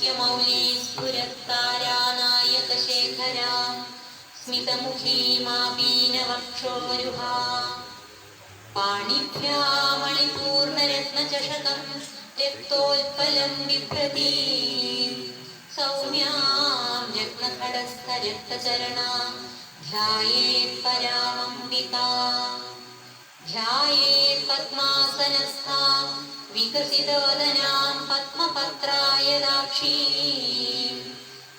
नित्यमौली स्फुरत्तारानायकशेखरा स्मितमुखी मापीनवक्षोरुहा पाणिभ्यामणिपूर्णरत्नचषकं त्यक्तोत्पलं बिभ्रती सौम्यां रत्नखडस्थरक्तचरणां ध्यायेत् परामम्बिकाम् ध्यायेत् पद्मासनस्थां विकसितवदनां पद्मपत्रायदाक्षीं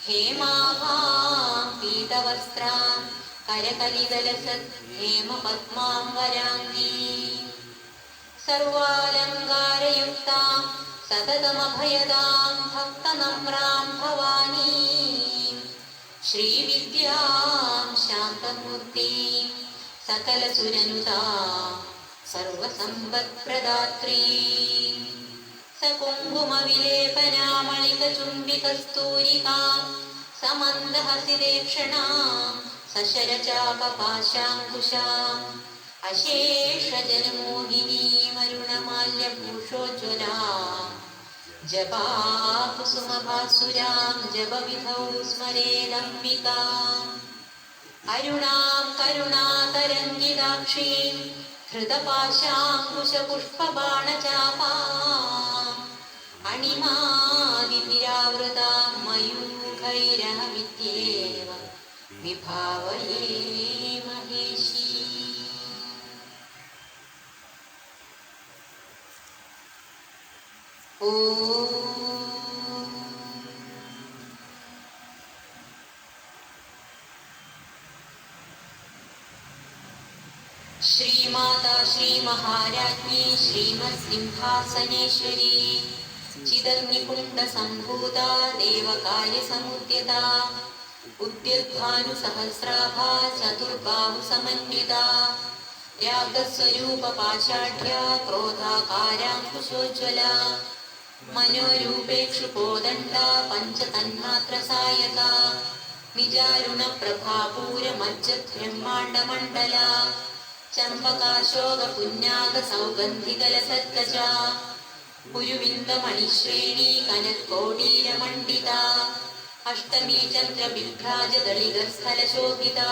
हेमाभां पीतवस्त्रां करकलिदलसत् हेमपद्मां वराङ्गीं सर्वालङ्कारयुक्तां सततमभयदां भक्तनम्रां भवानीं श्रीविद्यां शान्तमूर्तिं सकलसुरनुता सर्वसम्पत्प्रदात्री सकुङ्कुमविलेपनामणिकचुम्बिकस्तूरिकां समन्दहसिदेक्षणां सशरचापपाशाङ्कुशाम् अशेषजनमोहिनीमरुणमाल्यभूषोज्ज्वलां जपाकुसुमभासुरां जपविधौ स्मरेदम्बिकाम् अरुणां करुणातरङ्गिताक्षीं हृतपाशाङ्कुशपुष्पबाणचापाम् अणिमादिभिरावृतां मयूखैरहमित्येव विभावये महेशी। ॐ श्रीमाता श्रीमहाराज्ञी श्रीमत्सिंहासनेश्वरी चिदग्निकुण्डसम्भूता देवकार्यसमुद्यता उद्युद्भानुसहस्राभा चतुर्बाहुसमन्विता रागस्वरूपपाषाढ्या क्रोधाकाराङ्कुशोज्ज्वला मनोरूपेक्षुकोदण्डा पञ्चतन्मात्रसायका निजारुणप्रभापूरमज्जद्ब्रह्माण्डमण्डला चम्पकाशोकपुण्यागसौगन्धिकलसत्कजा पुरुविन्दमणिश्रेणी कनत्कोटीरमण्डिता अष्टमी चन्द्रबिभ्राजदलिगस्थलशोभिता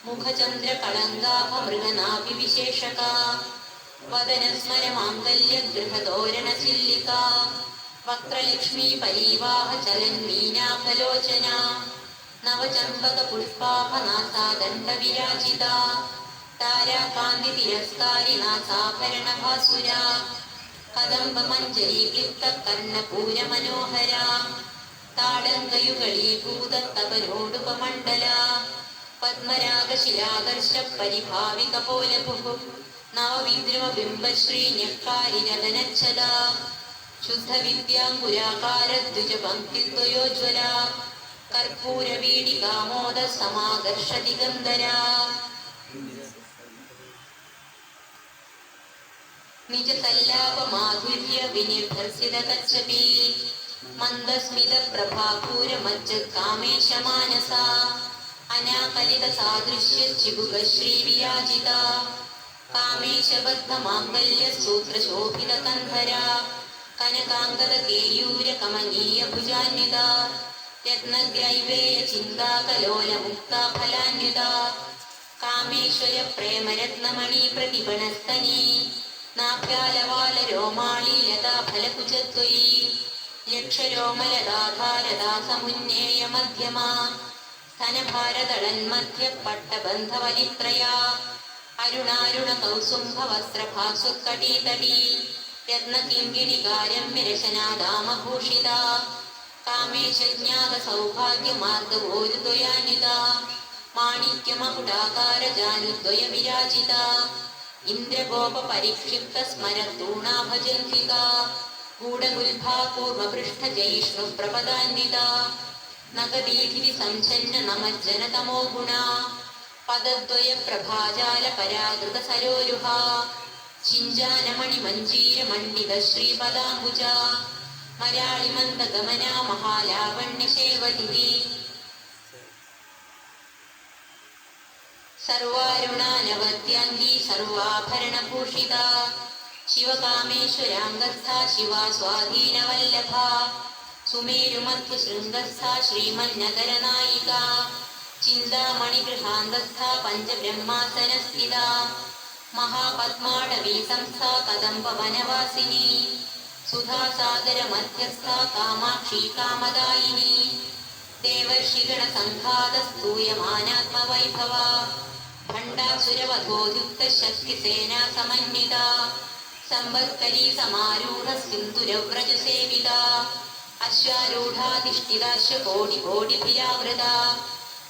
मुखचन्द्रकळङ्गाभमृगनाभिविशेषका वदनस्मरमाङ्गल्यगृहतोरणचिल्लिका वक्त्रलक्ष्मी परीवाहचलन्मीनाफलोचना नवचम्पकपुष्पाभनासादण्डविराजिता ताराकान्तितिरस्कारिनासाभरणभासुरा कदम्बमञ्जरीक्लिप्तकर्णपूरमनोहरा ताडङ्गयुगळीभूतस्तवरोडुपमण्डला पद्मरागशिलाकर्षपरिभाविकपोलभुः नवविद्रुमबिम्बश्रीन्यक्कारिरदनच्छदा शुद्धविद्याङ्कुराकारद्विजपङ्क्तिद्वयोज्ज्वला कर्पूरवीडिकामोदसमाकर्षदिगन्धरा निजसल्लापमाधुर्यविनिर्भर्सितकच्छपी मन्दस्मितप्रभापूरमज्जत्कामेशमानसा अनाकलितसादृश्यचिबुकश्रीविराजिता कामेशबद्धमाङ्गल्यसूत्रशोभितकन्धरा कनकाङ्गदकेयूरकमनीयभुजान्विता यत्नग्रैवेयचिन्ताकलोलमुक्ता फलान्विता कामेश्वरप्रेमरत्नमणिप्रतिपणस्तनी नाभ्यालवालरोमाळीलता फलकुचद्वयी यक्षरोमलदाधारदा समुन्नेयमध्यमा स्तनभारदळन्मध्यपट्टबन्धवलित्रया अरुणारुणकौसुम्भवस्त्रभासुत्कटीतटी यत्नकिङ्गिणिकारम्यरशनादामभूषिता कामेशज्ञातसौभाग्यमार्गवोरुद्वयान्विता माणिक्यमकुटाकारजानुद्वयविराजिता इन्द्रगोपपरिक्षिप्तस्मरतूणाभजन्विका गूढगुल्फा कूर्मपृष्ठजयिष्णुप्रपदान्विता नगदीधिसञ्छन्ननमज्जनतमो गुणा पदद्वयप्रभाजालपरागृतसरोरुहा चिञ्जानमणिमञ्जीरमण्डितश्रीपदाम्बुजा मराळिमन्दगमना महालावण्यशेवतिः सर्वारुणानवद्याङ्गी सर्वाभरणभूषिता शिवकामेश्वराङ्गस्था शिवा स्वाधीनवल्लभा സുമേരുമധ്യ ശൃംഗസ്ഥ ശ്രീമന്നഗരനായിക ചിന്താമണിഗൃഹാന്തസ്ഥ പഞ്ചബ്രഹ്മാസനസ്ഥിത മഹാപദ്മാടവീ സംസ്ഥ കദംബവനവാസിനി സുധാസാഗര മധ്യസ്ഥ കാമാക്ഷി കാമദായിനി ദേവർഷിഗണ സംഘാതസ്തൂയമാനാത്മവൈഭവ ഭണ്ഡാസുരവധോദ്യുക്ത ശക്തിസേനാ സമന്വിത സംവത്കരീ സമാരൂഢ സിന്ധുരവ്രജസേവിത അശ്വാരൂഢാധിഷ്ഠിതാശ്വകോടികോടിഭിരാവൃത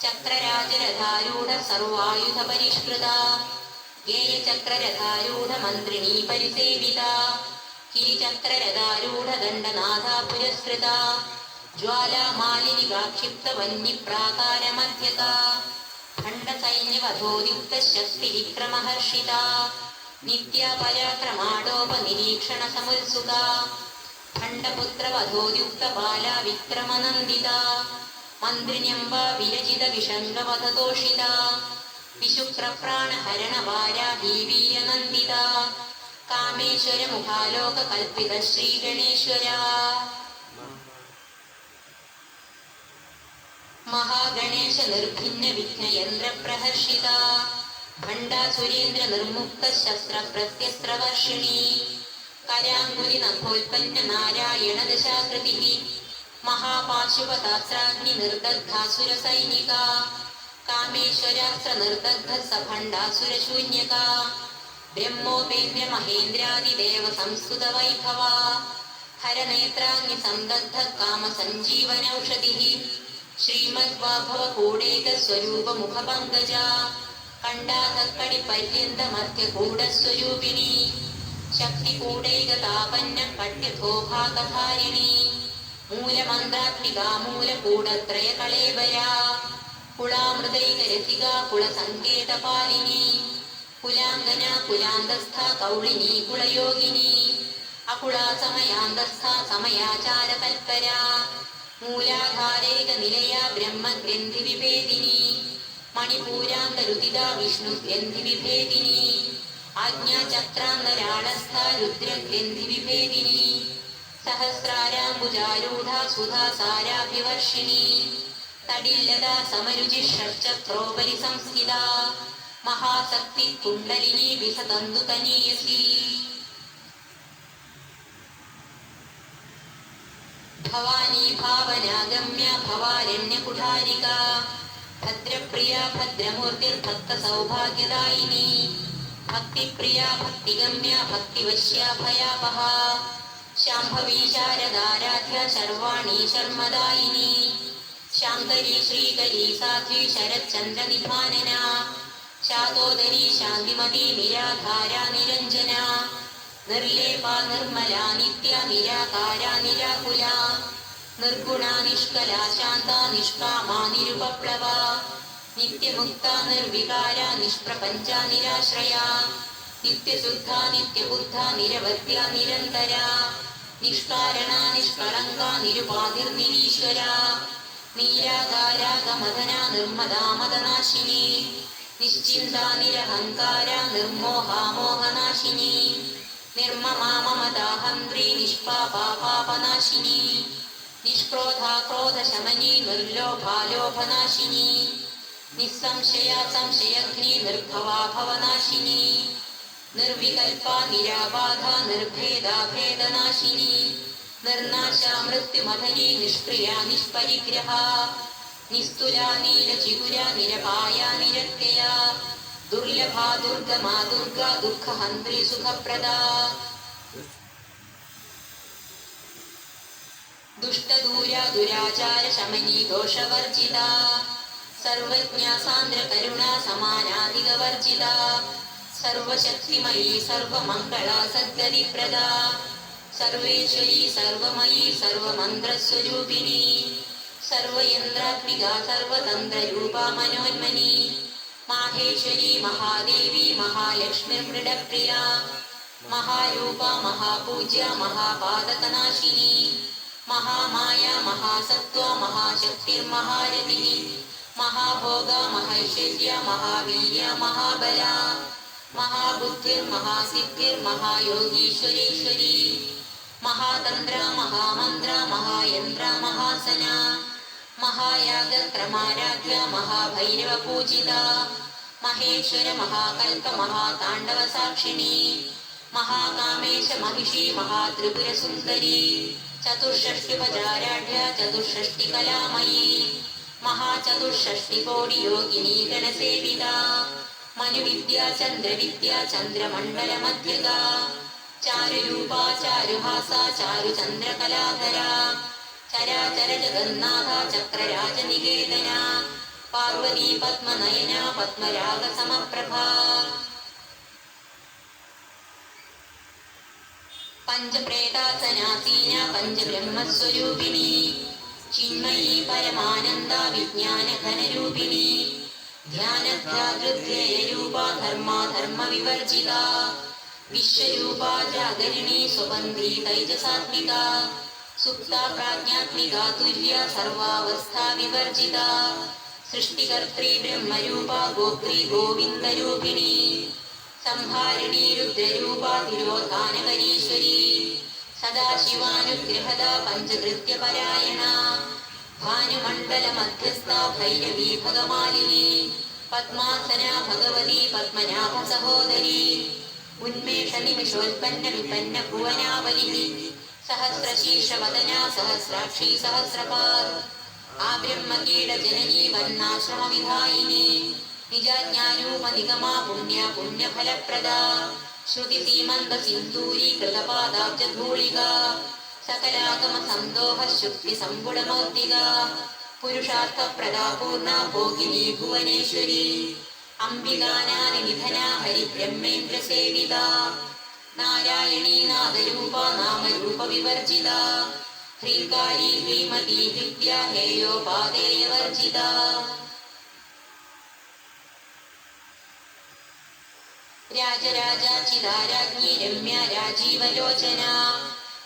ചക്രരാജരഥാരൂഢ സർവായുധ പരിഷ്കൃത ഗേയചക്രരഥാരൂഢ മന്ത്രിണീ പരിസേവിത കിരിചക്രരഥാരൂഢ ദണ്ഡനാഥ പുരസ്കൃത ജ്വാലാമാലിനികാക്ഷിപ്ത വന്യപ്രാകാരമധ്യത ഖണ്ഡസൈന്യവധോദ്യുക്ത ശക്തി വിക്രമഹർഷിത നിത്യപരാക്രമാടോപനിരീക്ഷണ സമുത്സുക ഖണ്ഡപുത്രവധോദ്യുക്ത ബാലാ വിക്രമനന്ദിത മന്ത്രിണ്യംബ വിരചിത വിഷംഗവധതോഷിത വിശുക്രപ്രാണഹരണ വാരാഹി വീരനന്ദിത കാമേശ്വര മുഖാലോക കൽപ്പിത ശ്രീഗണേശ്വര മഹാഗണേശ നിർഭിന്ന വിഘ്നയന്ത്ര പ്രഹർഷിത ഭണ്ഡാസുരേന്ദ്ര നിർമുക്ത ശസ്ത്ര പ്രത്യസ്ത്രവർഷിണി കരാങ്കുലി നഖോൽപ്പന്ന നാരായണ ദശാകൃതി മഹാപാശുപതാസ്രാഗ്നി നിർദഗ്ധാസുര സൈനിക കാമേശ്വരാസ്ത്ര നിർദഗ്ധ സഭണ്ഡാസുരശൂന്യക ബ്രഹ്മോപേന്ദ്ര മഹേന്ദ്രാദിദേവ സംസ്കൃത വൈഭവ ഹരനേത്രാഗ്നി സംദഗ്ധ കാമ സഞ്ജീവനൌഷധി ശ്രീമദ്വാഭവ കൂടേക സ്വരൂപ മുഖപങ്കജ കണ്ടാകക്കടി പര്യന്ത മധ്യ കൂടസ്വരൂപിണി ശക്തി കൂടേക താപന്ന പട്യഭോഭാഗധാരിണി മൂലമന്ത്രാത്മിക മൂലകൂടത്രയ കളേബര കുളാമൃതൈക രസിക കുളസങ്കേതപാലിനി കുലാംഗന കുലാന്തസ്ഥ കൗളിനി കുളയോഗിനി അകുളാ സമയാന്തസ്ഥ സമയാചാര തൽപര മൂലാധാരേക നിലയ ബ്രഹ്മഗ്രന്ഥി വിഭേദിനി മണിപൂരാന്തരുതിത വിഷ്ണു ഗ്രന്ഥി വിഭേദിനി ആജ്ഞാചക്രാന്തരാളസ്ഥ രുദ്രഗ്രന്ഥി വിഭേദിനി സഹസ്രാരാംബുജാരൂഢ സുധാസാരാഭിവർഷിണി തടില്ലത സമരുചി ഷഡ്ചക്രോപരി സംസ്ഥിത മഹാശക്തി കുണ്ഡലിനി വിസതന്തു തനീയസി ഭവാനി ഭാവനാഗമ്യ ഭവാരണ്യ കുഠാരിക ഭദ്രപ്രിയ ഭദ്രമൂർത്തിർ ഭക്ത സൗഭാഗ്യദായിനി ഭക്തിപ്രിയ ഭക്തിഗമ്യ ഭക്തിവശ്യ ഭയാപഹ ശാംഭവീ ശാരദാരാധ്യ ശർവാണി ശർമ്മദായിനി ശാങ്കരി ശ്രീകരി സാധ്വി ശരത്ചന്ദ്ര നിഭാനന ശാതോദരി ശാന്തിമതി നിരാധാര നിരഞ്ജന നിർലേപ നിർമ്മല നിത്യ നിരാകാര നിരാകുല നിർഗുണ നിഷ്കല ശാന്ത നിഷ്കാമ നിരുപപ്ലവ നിത്യമുക്ത നിർവികാര നിഷ്പ്രപഞ്ച നിരാശ്രയ നിത്യശുദ്ധ നിത്യബുദ്ധ നിരവധ്യ നിരന്തര നിഷ്കാരണ നിഷ്കളങ്ക നിരുപാധിർനിരീശ്വര നീരാകാരാഗമദന നിർമ്മദാമദനാശിനി നിശ്ചിന്ത നിരഹങ്കാര നിർമോഹാമോഹനാശിനി നിർമ്മമാ മമതാഹന്ത്രി നിഷ്പാപാപാപനാശിനി നിഷ്ക്രോധാ ക്രോധശമനി നിർലോഭാലോഭനാശിനി നിസ്സംശയ സംശയഗ്നി നിർഭവാ ഭവനാശിനി നിർവികൽപ നിരാബാധ നിർഭേദ ഭേദനാശിനി നിർനാശ മൃത്യുമഥനി നിഷ്ക്രിയ നിഷ്പരിഗ്രഹ നിസ്തുല നീലചിഗുര നിരപായ നിരത്യയ ദുർലഭ ദുർഗമാ ദുർഗ ദുഃഖഹന്ത്രി സുഖപ്രദ ദുഷ്ടദൂര ദുരാചാര ശമനി ദോഷവർജിത സർവജ്ഞ സാന്ദ്ര കരുണ സമാനാധികവർജിത സർവശക്തിമയീ സർവമംഗള സദ്ഗതിപ്രദ സർവേശ്വരീ സർവമയീ സർവമന്ത്രസ്വരൂപിണി സർവയന്ത്രാത്മിക സർവതന്ത്രരൂപ മനോന്മനി മാഹേശ്വരി മഹാദേവി മഹാലക്ഷ്മിർമൃഡപ്രിയ മഹാരൂപ മഹാപൂജ്യ മഹാപാദകനാശിനി മഹാമായ മഹാസത്വ മഹാശക്തിർമഹാരതി മഹാഭോഗ മഹൈശ്വര്യ മഹാവീര്യ മഹാബല മഹാബുദ്ധിർമഹാസിദ്ധിർമഹായോഗീശ്വരീശ്വരി മഹാതന്ത്ര മഹാമന്ത്ര മഹായന്ത്ര മഹാസന മഹായാഗക്രമാരാധ്യ മഹാഭൈരവ പൂജിത മഹേശ്വര മഹാകൽപ മഹാതാണ്ഡവ സാക്ഷിണി മഹാകാമേശ മഹിഷി മഹാത്രിപുര സുന്ദരി ചതുഷ്ഷഷ്ടിപചാരാഢ്യ ചതുഷ്ഷഷ്ടി കലാമയി മഹാചതുഷ്ഷഷ്ടി കോടി യോഗിനി ഗണസേവിത മനുവിദ്യ ചന്ദ്രവിദ്യ ചന്ദ്രമണ്ഡല മധ്യക ചാരുരൂപ ചാരുഹാസ ചാരുചന്ദ്രകലാധര ചരാചര ജഗന്നാഥ ചക്രരാജനികേതന പാർവതി പത്മനയന പത്മരാഗ സമപ്രഭ പഞ്ചപ്രേതാസനാസീന പഞ്ചബ്രഹ്മസ്വരൂപിണി ചിന്മയീ പരമാനന്ദ വിജ്ഞാന ഘനരൂപിണി ധ്യാനധ്യാതൃധ്യേയരൂപ ധർമാധർമ്മ വിവർജിത വിശ്വരൂപ ജാഗരിണി സ്വബന്ധി തൈജസാത്മിക സുപ്ത പ്രാജ്ഞാത്മിക തുര്യ സർവാവസ്ഥാ വിവർജിത സൃഷ്ടികർत्री ബ്രഹ്മരൂപ ഗോത്രീ ഗോവിന്ദരൂപിണി സംഹാരിണീ രുദ്രരൂപ തിരോധാനകരീശ്വരി സദാശിവാനുഗ്രഹദ പഞ്ചകൃത്യപരായണ ഭാനുമണ്ഡല മധ്യസ്ഥ ഭൈരവീ ഭഗമാലിനി പത്മാസന ഭഗവതി പത്മനാഭ സഹോദരി ഉന്മേഷ നിമിഷോൽപ്പന്ന വിപന്ന ഭുവനാവലി സഹസ്രശീർഷവദന സഹസ്രാക്ഷി സഹസ്രപാദ് ആബ്രഹ്മകീട ജനനീ വർണ്ണാശ്രമ വിധായിനി നിജാജ്ഞാനൂപ നിഗമാ പുണ്യ പുണ്യഫലപ്രദ ശ്രുതി സീമന്ത സിന്ദൂരീ കൃതപാദാബ്ജധൂളിക സകലാഗമ സന്തോഹ ശുക്തി സമ്പുടമൗക്തിക പുരുഷാർത്ഥപ്രദാ പൂർണ്ണ ഭോഗിനി ഭുവനേശ്വരി അംബികാനാദി നിധന ഹരിബ്രഹ്മേന്ദ്ര സേവിത നാരായണീ നാദരൂപ നാമരൂപ വിവർജിത ഹ്രീകാരി ഹ്രീമതി ഹൃദ്യ ഹേയോപാദേയ വർജിത രാജരാജാചിതാരാജ്ഞി രമ്യ രാജീവലോചന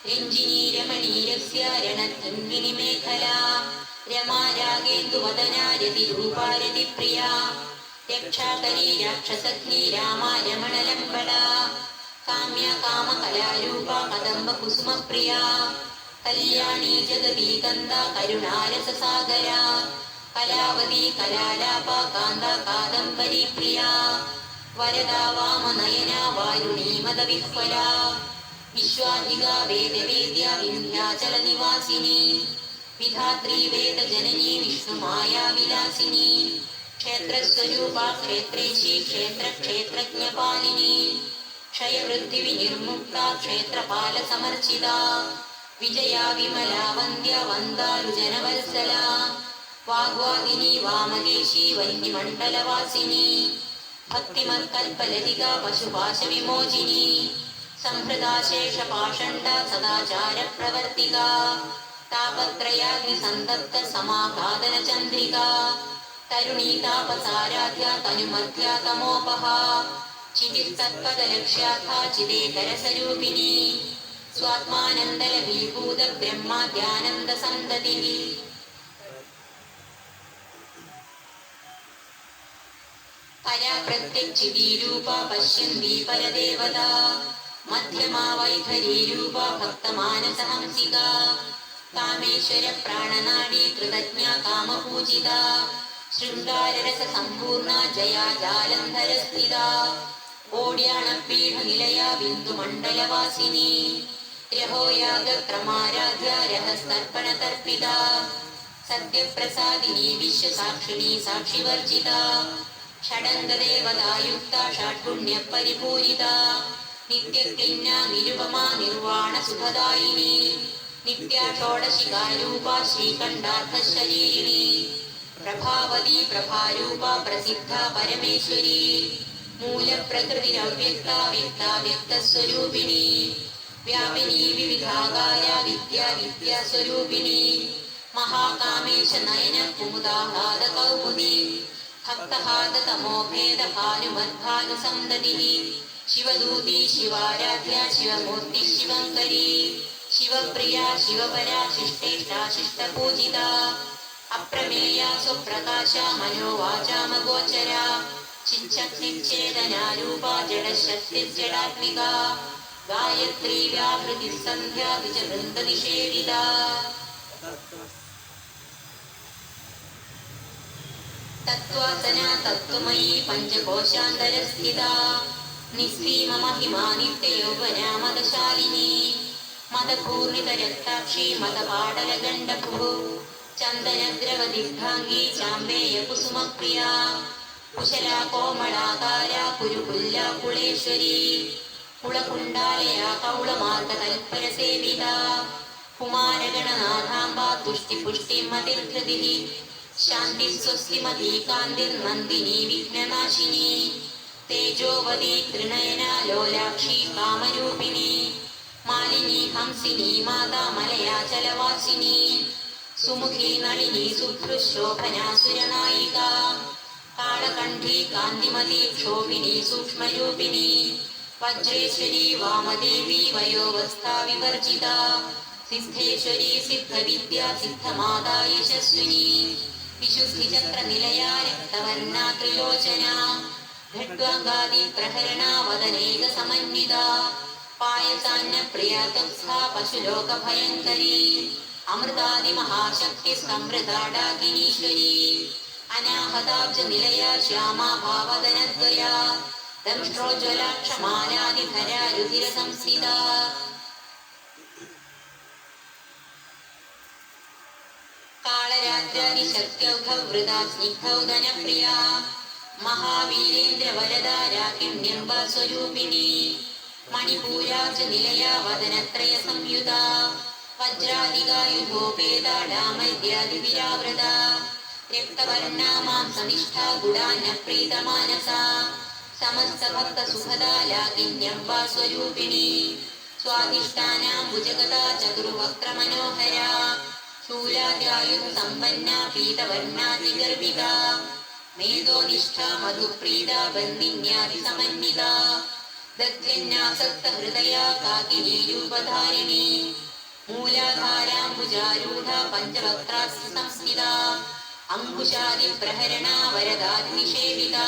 രഞ്ജിനി രമണീരസ്യ രണത്തിന്ദിനി മേഖല രമാ രാഗേന്ദുവദന രതിരൂപാ രതിപ്രിയ രക്ഷാകരീ രാക്ഷസഗ്നി രാമ രമണലംബട കാമ്യ കാമകലാരൂപ കദംബ കുസുമപ്രിയ കല്യാണി ജഗതി ഗന്ധ കരുണാരസസാഗര കലാവതി കലാലാപ കാന്ത കാദംബരി പ്രിയ വരദാ വാമനയന വാരുണീ മദവിഹ്വല വിശ്വാധിക വേദവേദ്യ വിന്ധ്യാചല നിവാസിനി വിധാത്രീ വേദജനനി വിഷ്ണുമായാ വിലാസിനി ക്ഷേത്രസ്വരൂപ ക്ഷേത്രേശി ക്ഷേത്രജ്ഞപാലിനി ക്ഷയവൃദ്ധി വിനിർമുക്ത ക്ഷേത്രപാല സമർച്ചിത വിജയാ വിമലാ വന്ദ്യ വന്ദാരുജനവത്സല വാഗ്വാദിനി വാമകേശി വന്യമണ്ഡലവാസിനി ഭക്തിമത്കൽപലതിക പശുപാശ വിമോചിനി സംഹൃതാശേഷ പാഷണ്ഡ സദാചാര പ്രവർത്തിക താപത്രയാഗ്നി സന്തപ്ത സമാഘാതന ചന്ദ്രിക തരുണീ താപസാരാധ്യ തനുമധ്യ തമോപഹ ചിതിസ്തത്പദലക്ഷ്യാർത്ഥ ചിദേതരസ്വരൂപിണി സ്വാത്മാനന്ദലഭീഭൂത ബ്രഹ്മാദ്യാനന്ദ സന്തതി പരാപ്രത്യക്ഷിതീരൂപ പശ്യന്തി പരദേവത മധ്യമാ വൈഖരീരൂപ ഭക്തമാനസഹംസിക കാമേശ്വര പ്രാണനാഡീ കൃതജ്ഞ കാമപൂജിത ശൃംഗാരരസ സമ്പൂർണ ജയാ ജാലന്ധര സ്ഥിത ഓട്യാണപീഠ നിലയ ബിന്ദുമണ്ഡലവാസിനി രഹോയാഗക്രമാരാധ്യ രഹസ്തർപ്പണ തർപ്പിത സത്യപ്രസാദിനി വിശ്വസാക്ഷിണി സാക്ഷിവർജിത ഷഡംഗദേവതായുക്ത ഷഡ്പുണ്യ പരിപൂരിത നിത്യക്ലിന്ന നിരുപമാ നിർവാണ സുഖദായിനി നിത്യ ഷോഡശികാരൂപ ശ്രീകണ്ഠാർത്ഥ ശരീരിണി പ്രഭാവതി പ്രഭാരൂപ പ്രസിദ്ധ പരമേശ്വരി മൂലപ്രകൃതിരവ്യക്ത വ്യക്താവ്യക്തസ്വരൂപിണി വ്യാപിനി വിവിധാകാര വിദ്യാസ്വരൂപിണി മഹാകാമേശ നയന കുമുദാഹാദ കൗമുദി ഭക്തഹാദ തമോഭേദ ഭാനുമദ്ഭാനുസന്തതി ശിവദൂതി ശിവാരാധ്യ ശിവമൂർത്തി ശിവങ്കരി ശിവപ്രിയ ശിവപര ശിഷ്ടേഷ്ട ശിഷ്ടപൂജിത അപ്രമേയ സ്വപ്രകാശ മനോവാചാമഗോചര ചിച്ഛേദനാരൂപ ജഡശക്തിർജഡാത്മിക गायत्री व्याहृति सन्ध्या च वृन्दनिषेविता तत्त्वासना तत्त्वमयी पञ्चकोशान्तरस्थिता निःसीममहिमा नित्ययौवना मदशालिनी मदपूर्णितरक्ताक्षी मदपाटलगण्डभुः चन्दनद्रवदिग्धाङ्गी चाम्बेयकुसुमप्रिया कुशला कोमलाकारा कुरुकुल्ला कुलेश्वरी कुलकुण्डालया कौलमार्गतल्परसेविता कुमारगणनाथाम्बा तुष्टिपुष्टिमतिर्धृतिः शान्तिः स्वस्तिमती कान्तिर्नन्दिनी विघ्ननाशिनी तेजोवती त्रिनयना लोलाक्षी कामरूपिणी मालिनी हंसिनी माता मलयाचलवासिनी सुमुखी नलिनी सुभृशोभना सुरनायिका कालकण्ठी कान्तिमती क्षोभिनी सूक्ष्मरूपिणी वज्रेश्वरी वामदेवी वयोवस्था विवर्जिता सिद्धेश्वरी सिद्धविद्या सिद्धमाता यशस्विनी विशुद्धिचक्रनिलया रक्तवर्णा त्रिलोचना भट्वाङ्गादिप्रहरणा वदनेकसमन्विता पायसान्नप्रिया तत्सा पशुलोकभयङ्करी अमृतादिमहाशक्तिस्तमृता डाकिनीश्वरी अनाहताब्जनिलया श्यामा भावदनद्वया दंष्ट्रोज्ज्वला क्षमालादिधरा रुधिरसंस्थिता कालरात्रादिशक्त्यौघवृता स्निग्धौदनप्रिया महावीरेन्द्रवरदा राकिण्यम्बा स्वरूपिणी मणिपूरार्जनिलया वदनत्रयसंयुता वज्रादिगायुधोपेदा डामद्यादिविरावृता रक्तवर्णा मांसनिष्ठा गुडान्नप्रीतमानसा समस्तभक्तसुखदा लाकिन्यम्बा स्वरूपिणी स्वादिष्टानाम्बुजगदा चतुर्वक्त्रमनोहरा शूलाद्यायुधसम्पन्ना पीतवर्णादिगर्भिता मेधोनिष्ठा मधुप्रीता बन्दिन्यादिसमन्विता दग्ध्यन्यासक्तहृदया काकिनी रूपधारिणी मूलाधाराम्बुजारूढा पञ्चवक्त्रास्ति संस्थिता अङ्कुशादिप्रहरणा वरदाग्निषेविता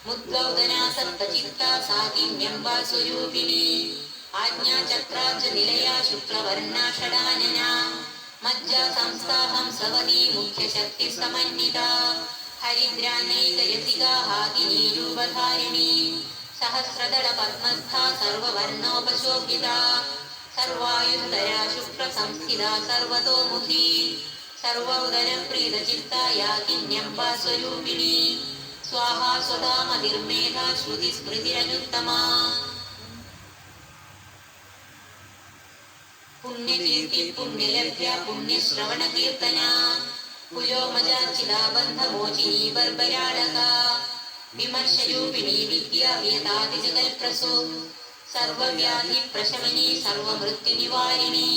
मुद्गौदना सप्तचित्ता साकिन्यम्बा स्वरूपिणी आज्ञाचक्राब्जनिलया शुक्लवर्णा षडानना मज्जा संस्था हंसवती मुख्यशक्तिसमन्विता हरिद्रानैकरसिका हाकिनी रूपधारिणी सहस्रदलपद्मस्था सर्ववर्णोपशोभिता सर्वायुधरा शुक्रसंस्थिता सर्वतोमुखी सर्वोदरप्रीतचित्ता याकिन्यम्बा स्वरूपिणी स्वाहा स्वधा मतिर्मेधा श्रुतिस्मृतिरनुत्तमा पुण्यकीर्ति पुण्यलभ्या पुण्यश्रवणकीर्तना कुलोमजाचिला बन्धमोचिनी बर्बराळका विमर्शरूपिणी विद्या वियतादिजगल्प्रसु सर्वव्याधिप्रशमनी सर्वमृत्युनिवारिणी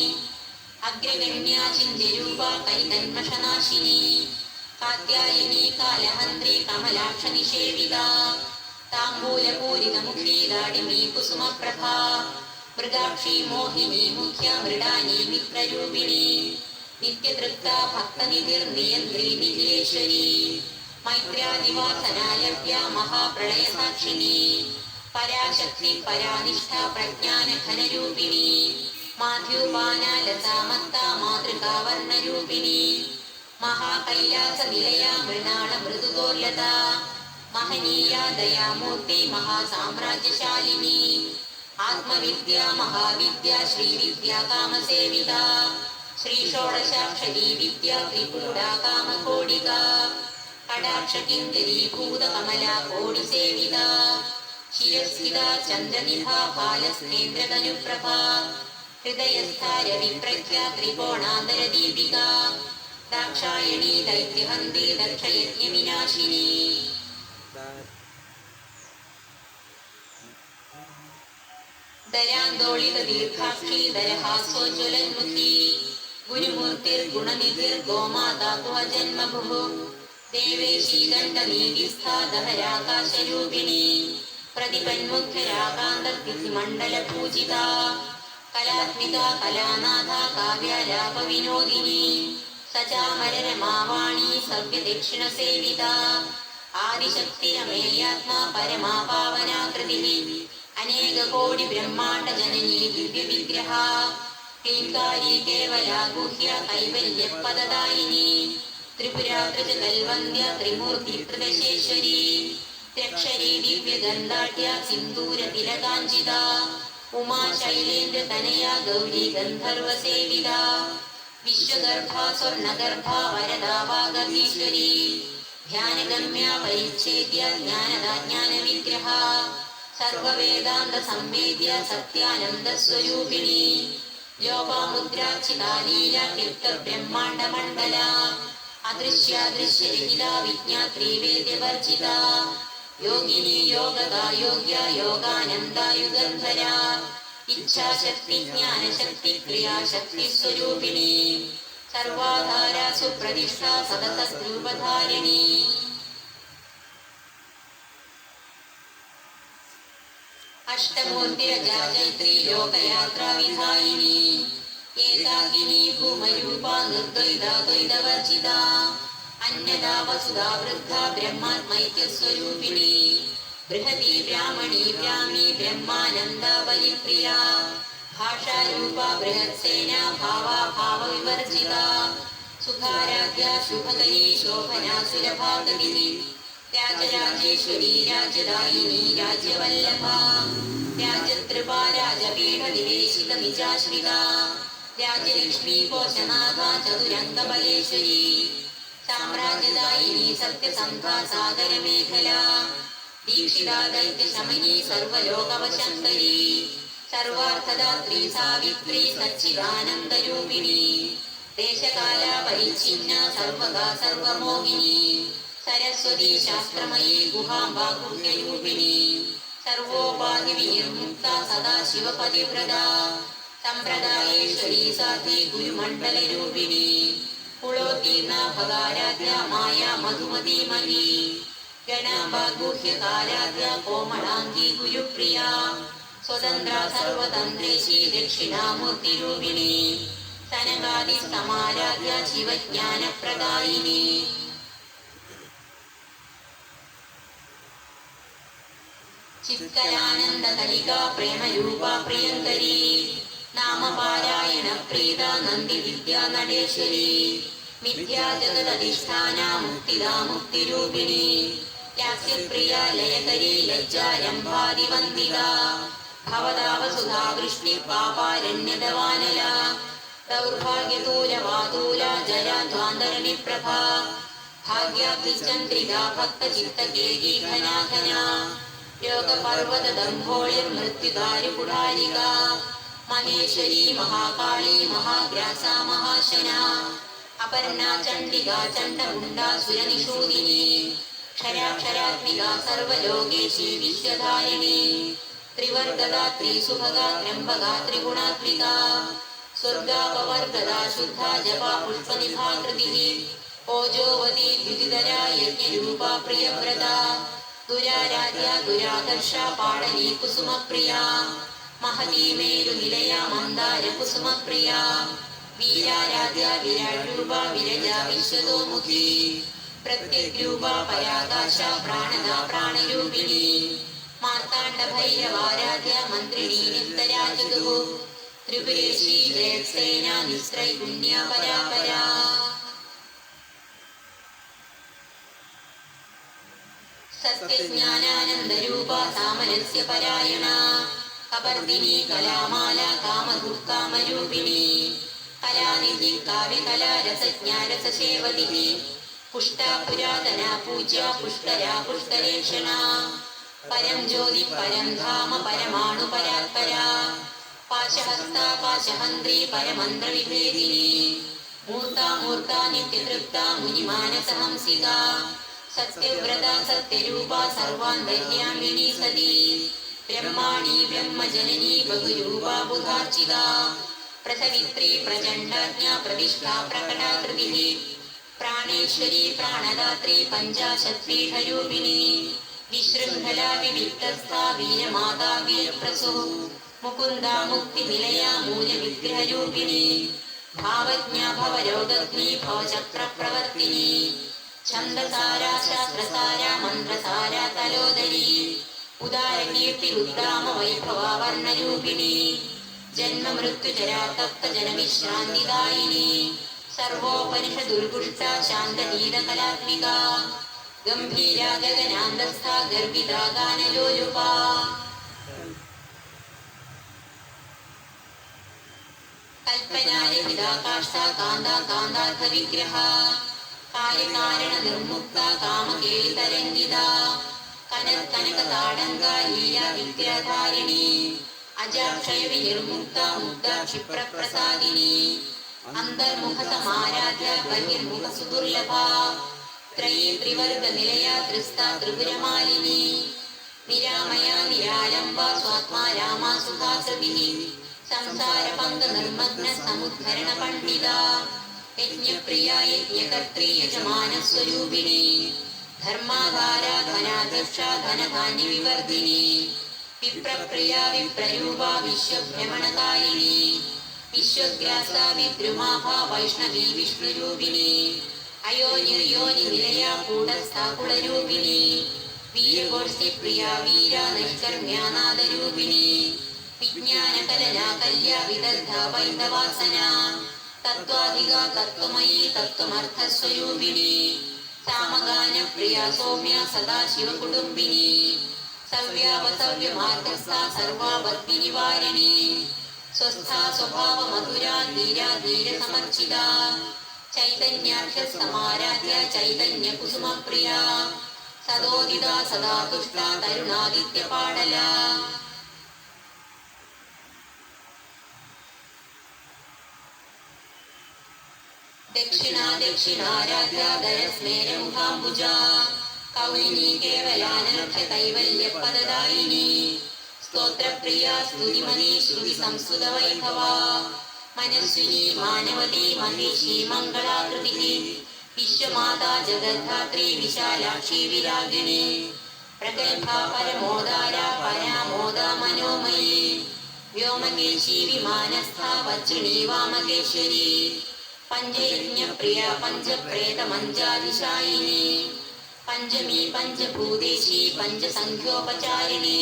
अग्रगण्या चिन्त्यरूपा कैतन्मषनाशिनी कात्यायनी कालहन्त्री कमलाक्षनिषेविता ताम्बूलपूरितमुखी लाडिमी कुसुमप्रभा मृगाक्षी मोहिनी मुख्या मृडानी मित्ररूपिणी नित्यतृप्ता भक्तनिधिर्नियन्त्री निखिलेश्वरी मैत्र्यादिवासनालभ्या महाप्रलयसाक्षिणी पराशक्ति परानिष्ठा प्रज्ञानघनरूपिणी माध्योपानालसा मत्ता मातृका वर्णरूपिणी महाकैलासनिलया मृणालमृदुदोर्लता महनीया दयामूर्ति महासाम्राज्यशालिनी आत्मविद्या महाविद्या श्रीविद्या कामसेविता श्रीषोडशाक्षरी विद्या त्रिपुरा कामकोटिका कटाक्षकिङ्करीभूतकमला कोटिसेविता शिरस्थिता चन्द्रनिभा बालस्नेन्द्रतनुप्रभा हृदयस्था रविप्रज्ञा त्रिकोणान्तरदीपिका दाक्षायणी दैत्यहन्त्री दक्षयज्ञविनाशिनी दरान्दोलितदीर्घाक्षी दरहासोज्ज्वलन्मुखी गुरुमूर्तिर्गुणनिधिर्गोमाता जन्मभुः देवेशी दण्डनीतिस्था दहराकाशरूपिणी प्रतिपन्मुख्यराकान्ततिथिमण्डलपूजिता कलात्मिका कलानाथा काव्यालापविनोदिनी सचामररमावाणी सव्यदक्षिणसेविता आदिशक्तिरमेयात्मा परमा पावनाकृतिः अनेक कोटि ब्रह्मांड जननी दिव्य विग्रह क्लींकारी केवला गुह्य कैवल्य पददायिनी त्रिपुरा त्रिजगल्वन्द्य त्रिमूर्ति त्रिदशेश्वरी त्र्यक्षरी दिव्य गंधाढ्य सिंदूर तिलकांचिता उमा शैलेन्द्र तनया गौरी गंधर्व सेविता विश्वगर्भा स्वर्णगर्भा वरदा वागीश्वरी ध्यानगम्या परिच्छेद्य ज्ञानदा ज्ञान विग्रह सर्ववेदांत संवेद्य सत्यानंद स्वरूपिणी लोपामुद्रार्चिता लीला कीर्त ब्रह्मांड मंडला अदृश्यादृश्य रहिता विज्ञात्री वेद्य वर्जिता योगिनी योगदा योग्य योगानंदा युगंधरा इच्छाशक्ति ज्ञानशक्ति क्रियाशक्ति स्वरूपिणी सर्वाधारा सुप्रतिष्ठा सततरूपधारिणी अष्टमूर्तिरजा जैत्री लोकयात्रा विधायिनी एकाकिनी भूमरूपा निर्द्वैता द्वैतवर्जिता अन्यदा वसुधा वृद्धा ब्रह्मात्मैक्य स्वरूपिणी बृहती ब्राह्मणी ब्राह्मी ब्रह्मानंदा बलिप्रिया भाषारूपा बृहत्सेना भावा भाव विवर्जिता सुखाराध्या शुभकरी शोभना सुलभागतिः राजराजेश्वरी राजदायिनी राज्यवल्लभा राजत्रिपा राजपीठ निवेशित निजाश्रिता राजलक्ष्मी पोषनाथा चतुरंगबलेश्वरी साम्राज्यदायिनी सत्यसंधा सागर मेखला दीक्षिता दैत्य शमनी सर्वलोकवशंकरी सर्वार्थदात्री सावित्री सच्चिदानंद रूपिणी देशकाला परिच्छिन्ना सर्वगा सर्वमोहिनी सरस्वती शास्त्रमयी गुहाम्बा गुह्यरूपिणी सर्वोपाधि विनिर्मुक्ता सदा शिवपतिव्रता संप्रदायेश्वरी साधी गुरुमंडल रूपिणी कुलोत्तीर्णा भगाराध्या माया मधुमती मही गणाम्बा गुह्यकाराध्या कोमलांगी गुरुप्रिया स्वतंत्रा सर्वतंत्रेशी दक्षिणामूर्ति रूपिणी सनकादि समाराध्या शिवज्ञान प्रदायिनी चित्कलानंद कलिका प्रेम रूपा प्रियंकरी नाम पारायण प्रीता नंदी विद्या नडेश्वरी मिथ्या जगदधिष्ठाना मुक्तिदा मुक्ति रूपिणी यास्य प्रिया लयकरी लज्जारंभादि वंदिता भवदा वसुधा वृष्टि पापारण्यदवानला दौर्भाग्यतूलवातूला जरा ध्वान्तरनिप्रभा भाग्याब्धिचन्द्रिका भक्तचित्तकेकी घना घना योगपर्वतदम्भोळिर्मृत्युदारुकुडालिका महेश्वरी महाकाली महाग्रासा महाशना अपर्णा चण्डिका चण्डमुण्डा सुरनिषूदिनी क्षराक्षरात्मिका सर्वलोकेशी विश्वधारिणी त्रिवर्गदा त्रिसुभगा त्र्यम्बका त्रिगुणात्मिका स्वर्गापवर्गदा शुद्धा जपा पुष्पनिभाकृतिः ओजोवती द्युतिधरा यज्ञरूपा प्रियव्रता दुराराध्या दुराकर्षा पाणनी कुसुमप्रिया महती मेरुनिलया मन्दार कुसुमप्रिया वीराराध्या विराट्रूपा विरजा विश्वतोमुखी प्रत्यग्रूपा पराकाशा प्राणदा प्राणरूपिणी मार्ताण्ड भैरवाराध्या मन्त्रिणी नित्यराजतुः त्रिपुरेशी जयसेना निस्त्रैगुण्या परापरा सत्यज्ञानानन्दरूपा सामरस्य परायणा कपर्दिनी कलामाला कामधुक्कामरूपिणी कलानिधि काव्यकला रसज्ञा रससेवतिः पुष्टा पुरातना पूज्या पुष्करा पुष्करेक्षणा परं ज्योति परं धाम परमाणु परात्परा पाशहस्ता पाशहन्त्री परमन्त्रविभेदिनी मूर्ता मूर्ता नित्यतृप्ता मुनिमानसहंसिका सत्यव्रता सत्यरूपा सर्वान्तर्यामिनी सती ब्रह्माणी ब्रह्मजननी बहुरूपा बुधार्चिता प्रसवित्री प्रचण्डाज्ञा प्रतिष्ठा प्रकटाकृतिः प्राणेश्वरी प्राणदात्री पञ्चाशत्पीठरूपिणी विशृङ्खला विविक्तस्था वीरमाता वीरप्रसूः मुकुन्दा मुक्तिनिलया मूलविग्रहरूपिणी भावज्ञा भवरोगग्नी भवचक्रप्रवर्तिनी छन्दसारा शास्त्रसारा मन्त्रसारा तलोदरी ഉദാരകീർത്തി ഉദ്ദാമ വൈഭവാവർണ്ണരൂപിണി ജന്മ മൃത്യുജരാ തപ്ത ജനവിശ്രാന്തിദായിനി സർവോപനിഷദുർഗുഷ്ട ശാന്തനീതകലാത്മിക ഗംഭീര ഗഗനാന്തസ്ഥ ഗർഭിത ഗാനലോലുപ കൽപ്പനാരഹിതാകാഷ്ട കാന്ത കാന്താർത്ഥ വിഗ്രഹ കാര്യകാരണ നിർമുക്ത കാമകേളിതരംഗിത കനക താടങ്ക ലീല വിഗ്രധാരിണി അജാക്ഷയ വിനിർമുക്ത മുഗ്ധ ക്ഷിപ്രപ്രസാദിനി അന്തർമുഖ സമാരാധ്യ ബഹിർമുഖ സുദുർലഭ ത്രയീ ത്രിവർഗ നിലയ ത്രിസ്ത ത്രിപുരമാലിനി നിരാമയ നിരാലംബ സ്വാത്മാ രാമാ സുഖാസതി സംസാര പങ്ക നിർമ്മഗ്ന സമുദ്ധരണ പണ്ഡിത യജ്ഞപ്രിയ യജ്ഞകർत्री യജമാന സ്വരൂപിണി ധർമാധാര ധനാധ്യക്ഷ ധനധാന്യ വിവർധിനി വിപ്രപ്രിയ വിപ്രരൂപ വിശ്വഭ്രമണകാരിണി വിശ്വഗ്രാസ വിദ്രുമാഭ വൈഷ്ണവി വിഷ്ണുരൂപിണി അയോനിർയോനി നിലയ കൂടസ്ഥാകുളരൂപിണി വീരഗോഷ്ഠി പ്രിയ വീര നൈഷ്കർമ്യാനാദരൂപിണി വിജ്ഞാന കലനാ കല്യ വിദഗ്ധ വൈന്ദവാസന തത്വാധിക തത്വമയീ തത്വമർത്ഥസ്വരൂപിണി സാമഗാന പ്രിയ സൗമ്യ സദാശിവ കുടുംബിനി സവ്യാവസവ്യ മാർഗസ്ഥ സർവാപത്തി നിവാരിണി സ്വസ്ഥ സ്വഭാവ മധുര ധീര ധീര സമർച്ചിത ചൈതന്യാർഷ സമാരാധ്യ ചൈതന്യ കുസുമ പ്രിയ സദോദിത സദാ തുഷ്ട തരുണാദിത്യ പാടല ദക്ഷിണാ ദക്ഷിണാരാധ്യ ധരസ്മേര മുഖാംബുജ കൗലിനി കേവലാനർഘ കൈവല്യ പദദായിനി സ്തോത്രപ്രിയ സ്തുതിമതി ശ്രുതി സംസ്കൃത വൈഭവ മനസ്വിനി മാനവതി മഹേഷി മംഗളാകൃതി വിശ്വമാതാ ജഗദ്ധാത്രി വിശാലാക്ഷി വിരാഗിണി പ്രഗൽഭ പരമോദാര പരാമോദ മനോമയി വ്യോമകേശി വിമാനസ്ഥ വജ്രിണി വാമകേശ്വരി പഞ്ചയജ്ഞ പ്രിയ പഞ്ചപ്രേത മഞ്ചാദിശായിനി പഞ്ചമി പഞ്ചഭൂതേശി പഞ്ചസംഖ്യോപചാരിണി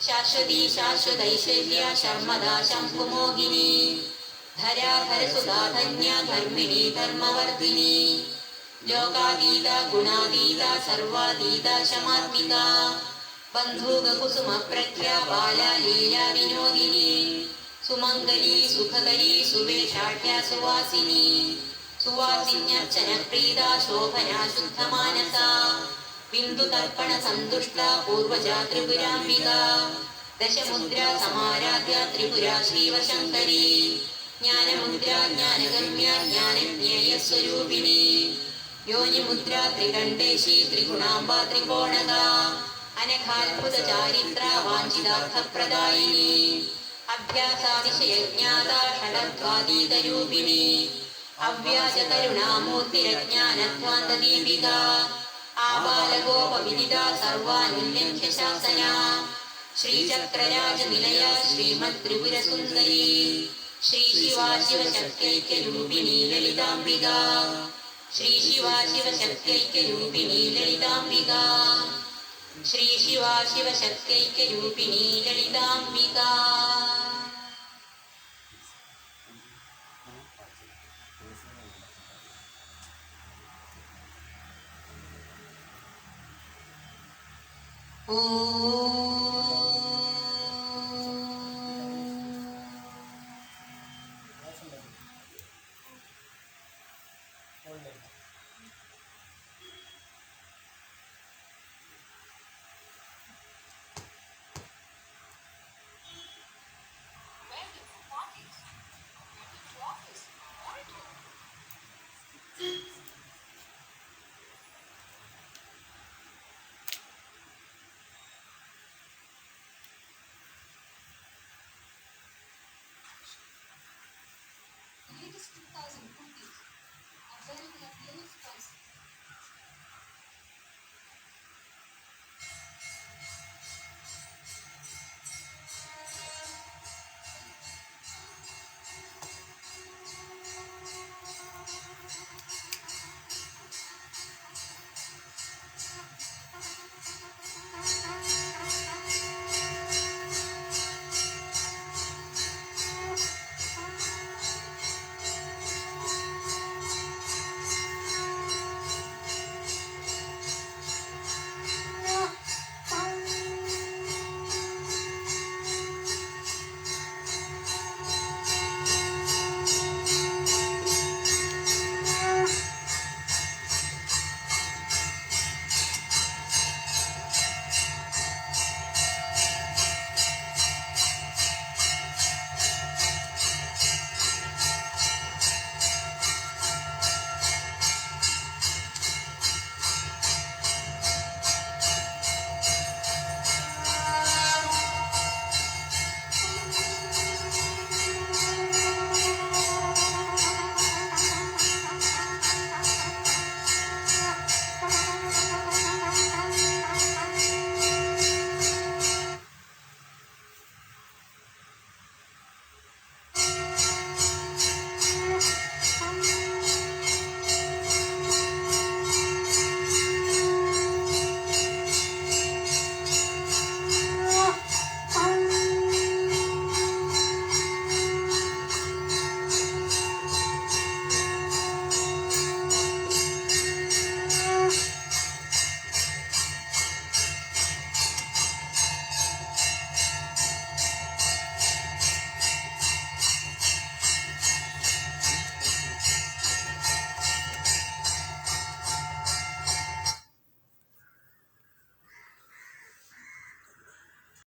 ശാശ്വതി ശാശ്വതൈശ്വര്യ ശർമ്മദാ ശംഭുമോഹിനി ധരാധര സുധാധന്യ ധർമ്മിണി ധർമ്മവർദ്ധിനി ലോകാതീത ഗുണാതീത സർവാതീത ശമാത്മിക ബന്ധൂക കുസുമ പ്രഖ്യ ബാല ലീല വിനോദിനി സുമംഗലി സുഖകരി സുവേഷാഢ്യ സുവാസിനി സുവാസിന്യർച്ചന പ്രീത ശോഭന ശുദ്ധമാനസ ബിന്ദു തർപ്പണ സന്തുഷ്ട പൂർവജ ത്രിപുരാംബിക ദശമുദ്ര സമാരാധ്യ ത്രിപുര ശ്രീവശങ്കരി ജ്ഞാനമുദ്ര ജ്ഞാനഗമ്യ ജ്ഞാനജ്ഞേയ സ്വരൂപിണി യോനിമുദ്ര ത്രികണ്ഠേശി ത്രിഗുണാംബ ത്രികോണക അനഘാത്ഭുത ചാരിത്ര വാഞ്ചിതാർത്ഥപ്രദായിനി അഭ്യാസാതിശയജ്ഞാത ഷഡധ്വാതീതരൂപിണി അവ്യാജ കരുണാമൂർത്തിരജ്ഞാനധ്വാന്തദീപിക ആബാലഗോപവിദിത സർവാനുല്യംഖ്യ ശാസന ശ്രീചക്രരാജനിലയ ശ്രീമദ് ത്രിപുര സുന്ദരി ശ്രീ ശിവാശിവശക്തൈക്യരൂപിണി ലളിതാംബിക ശ്രീ ശിവാശിവശക്തൈക്യരൂപിണി ലളിതാംബിക ശ്രീ ശിവാശിവശക്തൈക്യരൂപിണി ലളിതാംബിക. ഓ